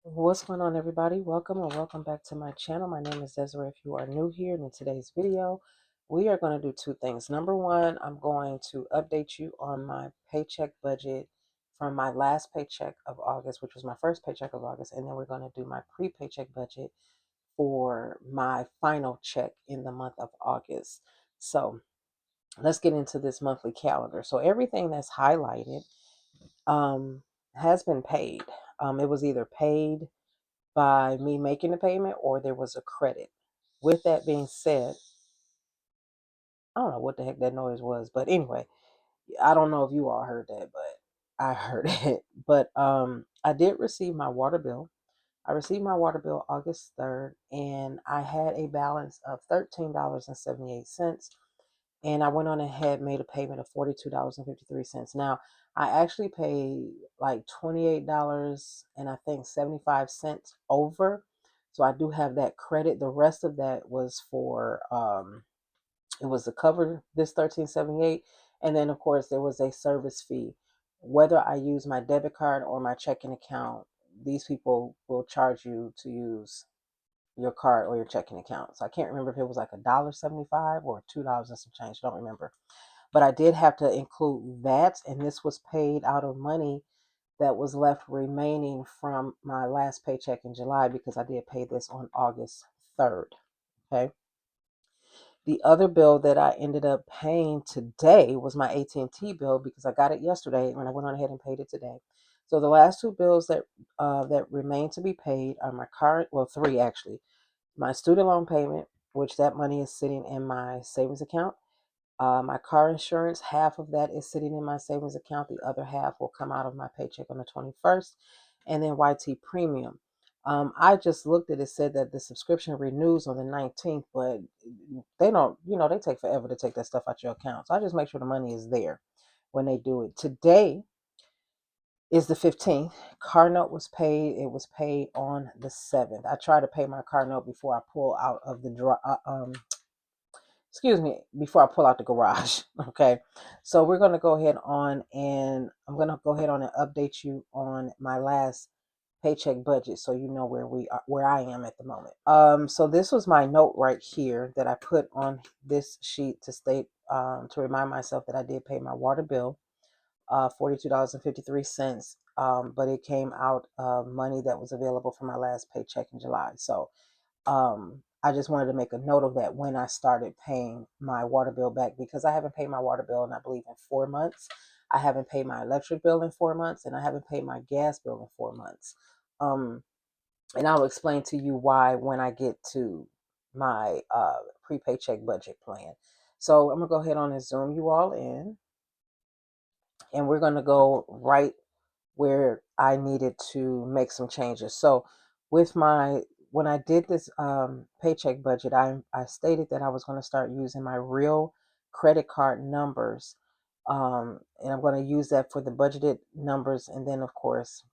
What's going on, everybody? Welcome or welcome back to my channel. My name is Desiree. If you are new here, and in today's video, we are going to do two things. Number one, I'm going to update you on my paycheck budget from my last paycheck of August, which was my first paycheck of August, and then we're going to do my pre-paycheck budget for my final check in the month of August. So let's get into this monthly calendar. So everything that's highlighted um, has been paid. It was either paid by me making the payment or there was a credit. With that being said, I don't know what the heck that noise was, but anyway, I don't know if you all heard that, but I heard it. But I did receive my water bill. I received my water bill August 3rd, and I had a balance of $13.78. And I went on ahead, made a payment of $42.53. Now, I actually paid like $28 and I think 75 cents over. So I do have that credit. The rest of that was for it was to cover this 1378, and then of course there was a service fee. Whether I use my debit card or my checking account, these people will charge you to use your card or your checking account. So I can't remember if it was like $1.75 or $2 and some change. I don't remember. But I did have to include that, and this was paid out of money that was left remaining from my last paycheck in July because I did pay this on August 3rd. Okay. The other bill that I ended up paying today was my AT&T bill because I got it yesterday and I went on ahead and paid it today. So the last two bills that remain to be paid are my car, well, three actually. My student loan payment, which that money is sitting in my savings account. My car insurance, half of that is sitting in my savings account. The other half will come out of my paycheck on the 21st. And then YT Premium. I just looked at it, said that the subscription renews on the 19th, but they don't, they take forever to take that stuff out your account. So I just make sure the money is there when they do it. Today is the 15th. Car note was paid. It was paid on the 7th. I try to pay my car note before I pull out of the before I pull out the garage. Okay. So we're going to go ahead on and I'm going to go ahead on and update you on my last paycheck budget so you know where I am at the moment. So this was my note right here that I put on this sheet to state to remind myself that I did pay my water bill, $42.53. But it came out of money that was available for my last paycheck in July. So I just wanted to make a note of that when I started paying my water bill back because I haven't paid my water bill in, I believe, in 4 months. I haven't paid my electric bill in 4 months, and I haven't paid my gas bill in 4 months. Um, and I'll explain to you why when I get to my pre-paycheck budget plan. So I'm gonna go ahead on and zoom you all in, and we're gonna go right where I needed to make some changes. So with my when I did this paycheck budget, I stated that I was going to start using my real credit card numbers, and I'm going to use that for the budgeted numbers, and then of course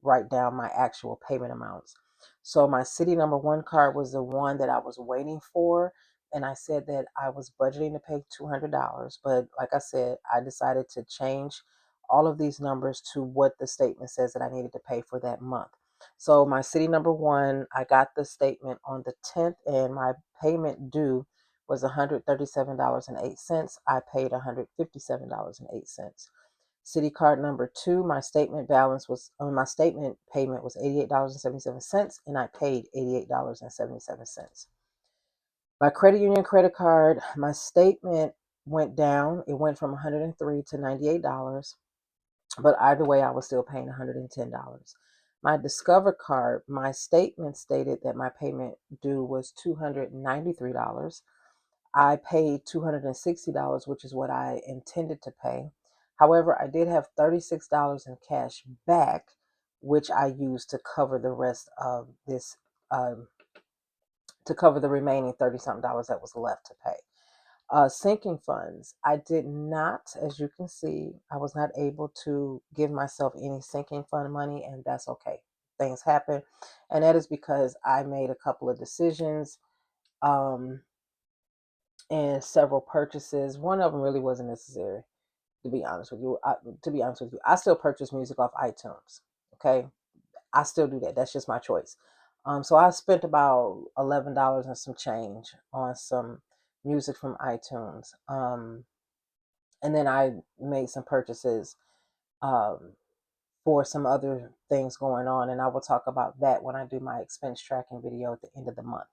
write down my actual payment amounts. So my City Number One card was the one that I was waiting for, and I said that I was budgeting to pay $200, but like I said, I decided to change all of these numbers to what the statement says that I needed to pay for that month. So my City Number One, I got the statement on the 10th, and my payment due was $137.08. I paid $157.08. City Card Number Two, my statement payment was $88.77, and I paid $88.77. My credit union credit card, my statement went down. It went from 103 to $98, but either way, I was still paying $110. My Discover card, my statement stated that my payment due was $293. I paid $260, which is what I intended to pay. However, I did have $36 in cash back, which I used to cover the rest of this, to cover the remaining 30 something dollars that was left to pay. Sinking funds. I did not, as you can see, I was not able to give myself any sinking fund money, and that's okay. Things happen. And that is because I made a couple of decisions um, and several purchases. One of them really wasn't necessary, to be honest with you. I still purchase music off iTunes. Okay. I still do that. That's just my choice. So I spent about $11 and some change on some music from iTunes. And then I made some purchases um, for some other things going on. And I will talk about that when I do my expense tracking video at the end of the month.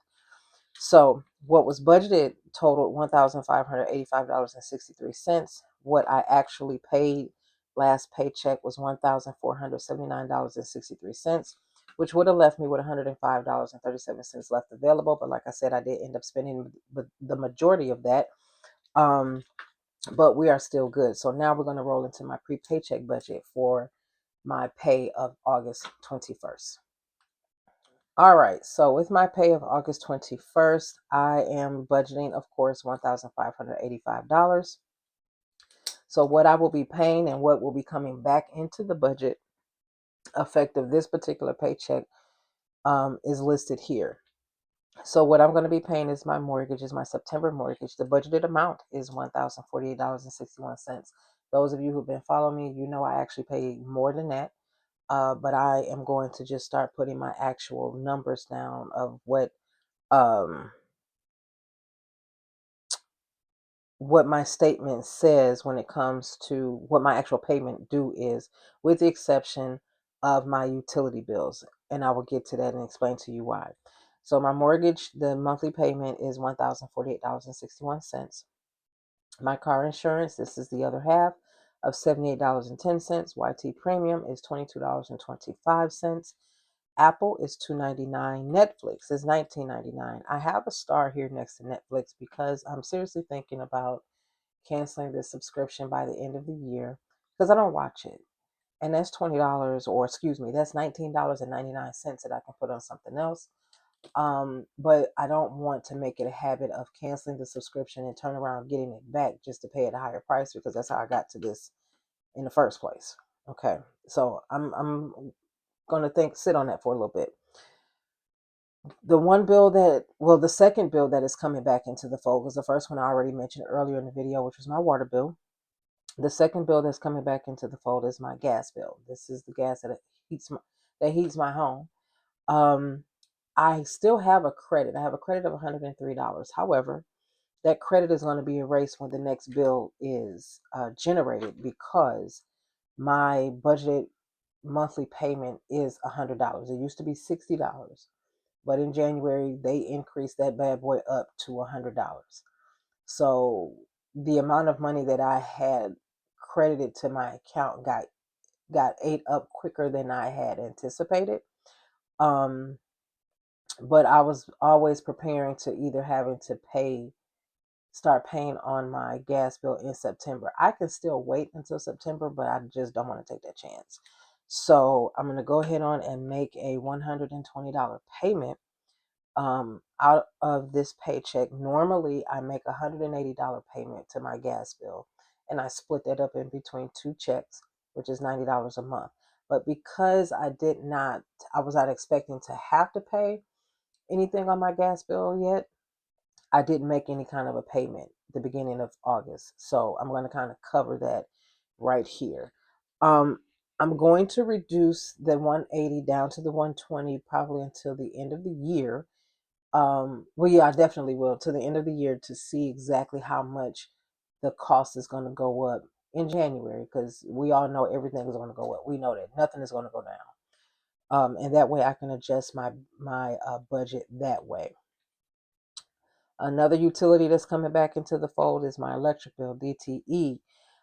So what was budgeted totaled $1,585.63. What I actually paid last paycheck was $1,479.63, which would have left me with $105.37 left available. But like I said, I did end up spending the majority of that. But we are still good. So now we're going to roll into my pre-paycheck budget for my pay of August 21st. All right, so with my pay of August 21st, I am budgeting, of course, $1,585. So what I will be paying and what will be coming back into the budget effective this particular paycheck is listed here. So what I'm going to be paying is my mortgage, is my September mortgage. The budgeted amount is $1,048.61. Those of you who've been following me, you know I actually pay more than that. But I am going to just start putting my actual numbers down of um, what my statement says when it comes to what my actual payment due is, with the exception of my utility bills. And I will get to that and explain to you why. So my mortgage, the monthly payment is $1,048.61. My car insurance, this is the other half of $78.10. YT premium is $22.25. Apple is $2.99. Netflix is $19.99. I have a star here next to Netflix because I'm seriously thinking about canceling this subscription by the end of the year because I don't watch it. And that's $20, or excuse me, that's $19.99 that I can put on something else. But I don't want to make it a habit of canceling the subscription and turn around getting it back just to pay at a higher price, because that's how I got to this in the first place. Okay, so I'm gonna sit on that for a little bit. The second bill that is coming back into the fold, because the first one I already mentioned earlier in the video, which was my water bill. The second bill that's coming back into the fold is my gas bill. This is the gas that heats my home. I still have a credit. I have a credit of $103. However, that credit is going to be erased when the next bill is generated, because my budgeted monthly payment is $100. It used to be $60, but in January they increased that bad boy up to $100. So the amount of money that I had credited to my account got ate up quicker than I had anticipated. But I was always preparing to either having to start paying on my gas bill in September. I can still wait until September, but I just don't want to take that chance. So I'm going to go ahead on and make a $120 payment out of this paycheck. Normally, I make a $180 payment to my gas bill, and I split that up in between two checks, which is $90 a month. But because I was not expecting to have to pay anything on my gas bill yet, I didn't make any kind of a payment at the beginning of August. So I'm going to kind of cover that right here. I'm going to reduce the 180 down to the 120 probably until the end of the year. Well, yeah, I definitely will, to the end of the year, to see exactly how much the cost is going to go up in January, because we all know everything is going to go up. We know that nothing is going to go down. And that way I can adjust my budget that way. Another utility that's coming back into the fold is my electric bill, DTE.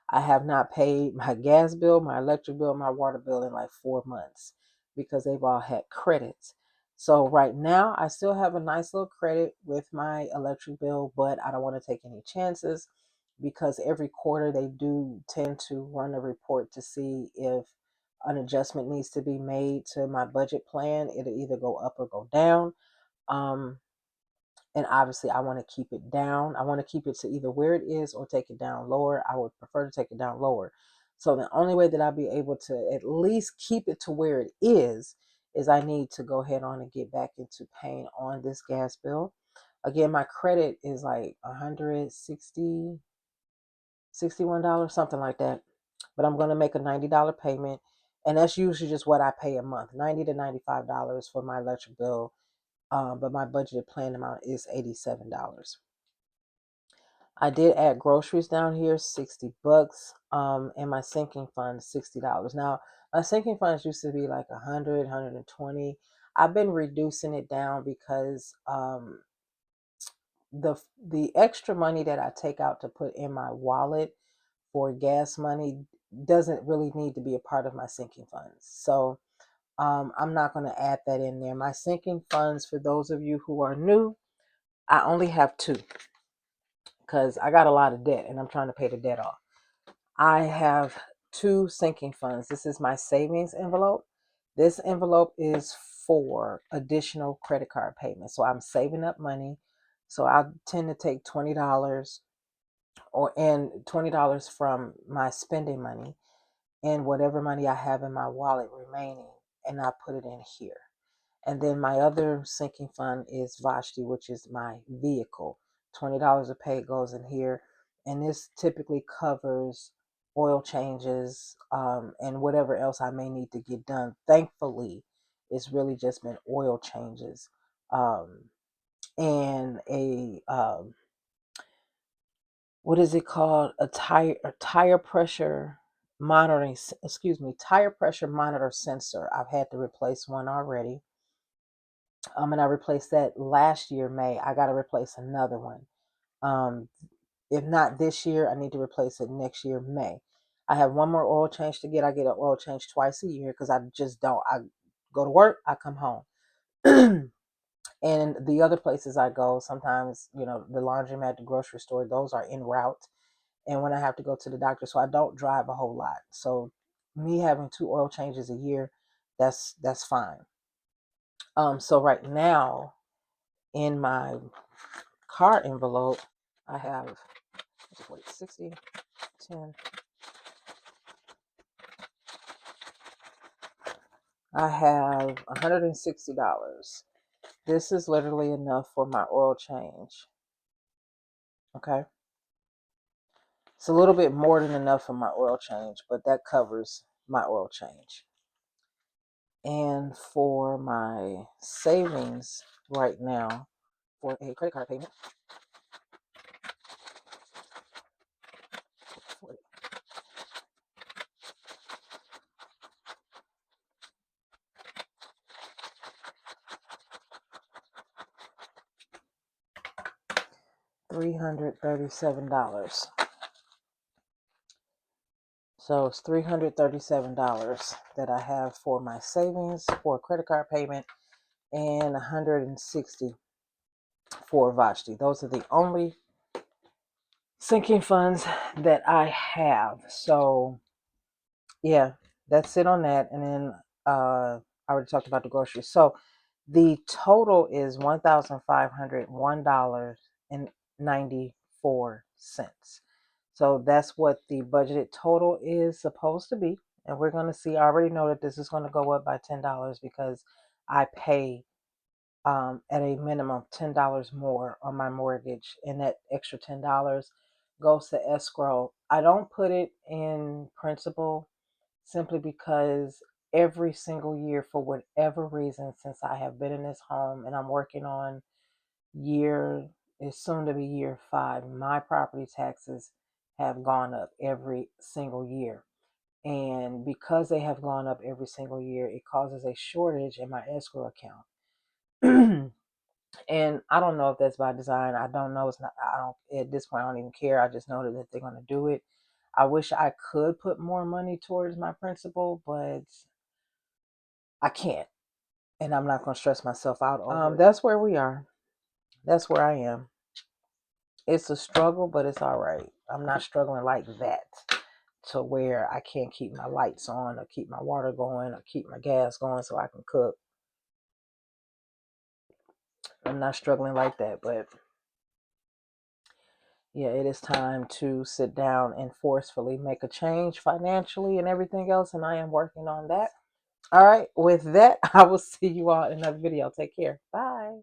I have not paid my gas bill, my electric bill, my water bill in like 4 months because they've all had credits. So right now I still have a nice little credit with my electric bill, but I don't want to take any chances, because every quarter they do tend to run a report to see if an adjustment needs to be made to my budget plan. It'll either go up or go down. And obviously I want to keep it down. I want to keep it to either where it is or take it down lower. I would prefer to take it down lower. So the only way that I'll be able to at least keep it to where it is I need to go ahead on and get back into paying on this gas bill. Again, my credit is like $161, something like that. But I'm going to make a $90 payment, And that's usually just what I pay a month, $90 to $95 for my electric bill. But my budgeted plan amount is $87. I did add groceries down here, 60 bucks. And my sinking fund, $60. Now, my sinking funds used to be like 100, 120. I've been reducing it down because the extra money that I take out to put in my wallet for gas money doesn't really need to be a part of my sinking funds. So I'm not going to add that in there. My sinking funds, for those of you who are new, I only have two because I got a lot of debt and I'm trying to pay the debt off. I have two sinking funds. This is my savings envelope. This envelope is for additional credit card payments. So I'm saving up money. So I tend to take $20 and $20 from my spending money and whatever money I have in my wallet remaining, and I put it in here. And then my other sinking fund is Vashti, which is my vehicle. $20 a pay goes in here. And this typically covers oil changes and whatever else I may need to get done. Thankfully, it's really just been oil changes and what is it called? A tire pressure monitoring, tire pressure monitor sensor. I've had to replace one already. And I replaced that last year, May. I got to replace another one. Um, if not this year, I need to replace it next year, May. I have one more oil change to get. I get an oil change twice a year because I just don't. I go to work, I come home. And the other places I go, sometimes, the laundromat, the grocery store, those are en route. And when I have to go to the doctor, so I don't drive a whole lot. So me having two oil changes a year, that's fine. So right now in my car envelope, I have 60, 10. I have $160. This is literally enough for my oil change. Okay. It's a little bit more than enough for my oil change, but that covers my oil change. And for my savings right now for a credit card payment, $337. So it's $337 that I have for my savings for a credit card payment and $160 for Vashti. Those are the only sinking funds that I have. So yeah, that's it on that. And then I already talked about the groceries. So the total is $1,501.94. So that's what the budgeted total is supposed to be. And we're going to see. I already know that this is going to go up by $10 because I pay at a minimum $10 more on my mortgage, and that extra $10 goes to escrow. I don't put it in principal simply because every single year, for whatever reason, since I have been in this home and I'm working on year, it's soon to be year 5, my property taxes have gone up every single year. And because they have gone up every single year, it causes a shortage in my escrow account. And I don't know if that's by design. I don't know. It's not. I don't. At this point, I don't even care. I just know that they're going to do it. I wish I could put more money towards my principal, but I can't, and I'm not going to stress myself out over it. That's where we are. That's where I am. It's a struggle, but it's all right. I'm not struggling like that to where I can't keep my lights on or keep my water going or keep my gas going so I can cook. I'm not struggling like that, but yeah, it is time to sit down and forcefully make a change financially and everything else, and I am working on that. All right, with that, I will see you all in another video. Take care. Bye.